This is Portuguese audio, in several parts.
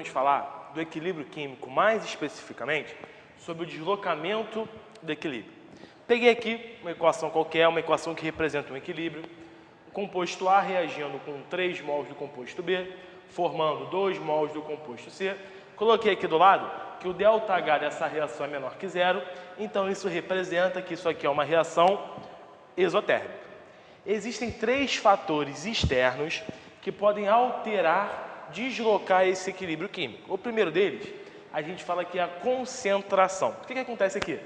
vamos falar do equilíbrio químico, mais especificamente sobre o deslocamento do equilíbrio. Peguei aqui uma equação qualquer, uma equação que representa um equilíbrio, o composto A reagindo com 3 mols do composto B, formando 2 mols do composto C. Coloquei aqui do lado que o ΔH dessa reação é menor que zero, então isso representa que isso aqui é uma reação exotérmica. Existem 3 fatores externos que podem alterar, deslocar esse equilíbrio químico. O primeiro deles, a gente fala que é a concentração. O que acontece aqui?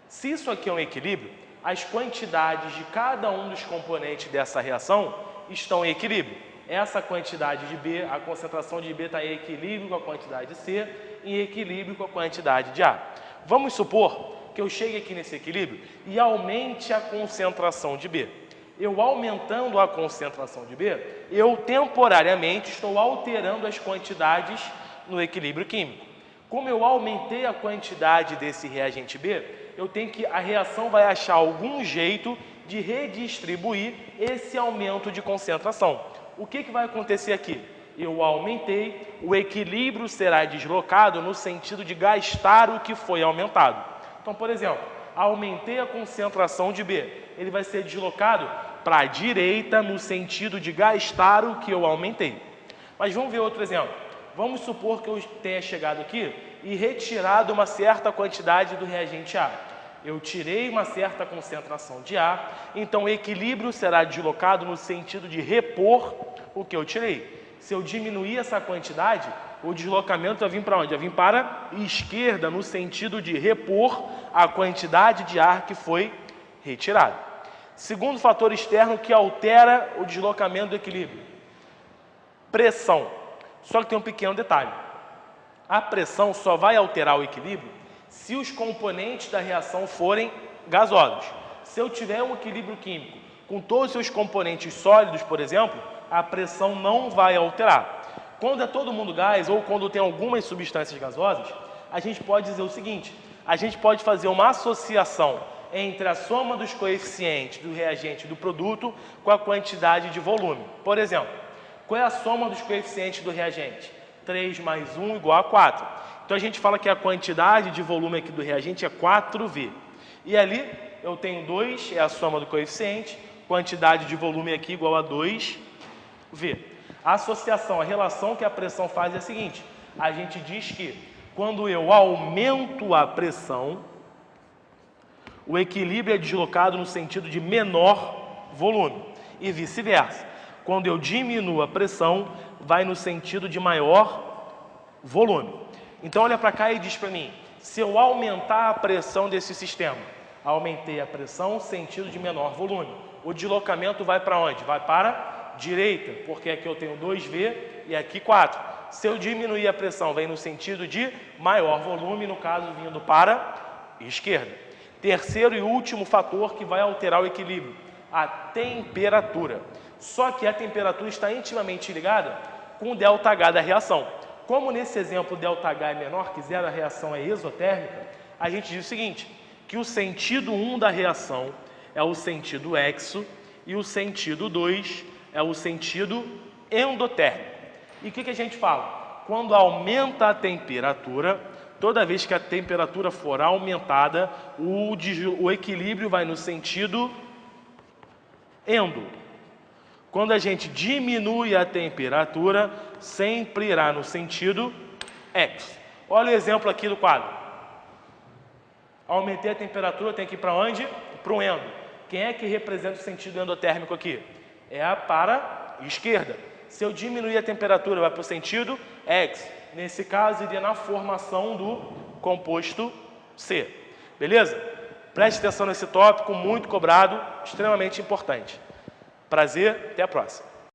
Se isso aqui é um equilíbrio, as quantidades de cada um dos componentes dessa reação estão em equilíbrio. Essa quantidade de B, a concentração de B está em equilíbrio com a quantidade de C, em equilíbrio com a quantidade de A. Vamos supor que eu chegue aqui nesse equilíbrio e aumente a concentração de B. Eu aumentando a concentração de B, eu temporariamente estou alterando as quantidades no equilíbrio químico. Como eu aumentei a quantidade desse reagente B, a reação vai achar algum jeito de redistribuir esse aumento de concentração. O que vai acontecer aqui? Eu aumentei, o equilíbrio será deslocado no sentido de gastar o que foi aumentado. Então, por exemplo, aumentei a concentração de B, ele vai ser deslocado para a direita no sentido de gastar o que eu aumentei. Mas vamos ver outro exemplo. Vamos supor que eu tenha chegado aqui e retirado uma certa quantidade do reagente A. Eu tirei uma certa concentração de A, então o equilíbrio será deslocado no sentido de repor o que eu tirei. Se eu diminuir essa quantidade, o deslocamento vai vir para onde? Vai vir para a esquerda, no sentido de repor a quantidade de ar que foi retirada. Segundo fator externo que altera o deslocamento do equilíbrio: pressão. Só que tem um pequeno detalhe. A pressão só vai alterar o equilíbrio se os componentes da reação forem gasosos. Se eu tiver um equilíbrio químico com todos os seus componentes sólidos, por exemplo, a pressão não vai alterar. Quando é todo mundo gás ou quando tem algumas substâncias gasosas, a gente pode dizer o seguinte: a gente pode fazer uma associação entre a soma dos coeficientes do reagente do produto com a quantidade de volume. Por exemplo, qual é a soma dos coeficientes do reagente? 3 mais 1 igual a 4. Então a gente fala que a quantidade de volume aqui do reagente é 4V. E ali eu tenho 2, é a soma do coeficiente, quantidade de volume aqui igual a 2V. A associação, a relação que a pressão faz é a seguinte: a gente diz que quando eu aumento a pressão, o equilíbrio é deslocado no sentido de menor volume e vice-versa. Quando eu diminuo a pressão, vai no sentido de maior volume. Então olha para cá e diz para mim: se eu aumentar a pressão desse sistema, aumentei a pressão, sentido de menor volume, o deslocamento vai para onde? Vai para a direita, porque aqui eu tenho 2V e aqui 4. Se eu diminuir a pressão, vem no sentido de maior volume, no caso vindo para a esquerda. Terceiro e último fator que vai alterar o equilíbrio: a temperatura. Só que a temperatura está intimamente ligada com o ΔH da reação. Como nesse exemplo o ΔH é menor que zero, a reação é exotérmica, a gente diz o seguinte, que o sentido 1 da reação é o sentido exo e o sentido 2 é o sentido endotérmico. E o que a gente fala? Quando aumenta a temperatura, toda vez que a temperatura for aumentada, o equilíbrio vai no sentido endo. Quando a gente diminui a temperatura, sempre irá no sentido ex. Olha o exemplo aqui do quadro. Aumentei a temperatura, tem que ir para onde? Para o endo. Quem é que representa o sentido endotérmico aqui? É a para a esquerda. Se eu diminuir a temperatura, vai para o sentido ex. Nesse caso, iria na formação do composto C. Beleza? Preste atenção nesse tópico, muito cobrado, extremamente importante. Prazer, até a próxima.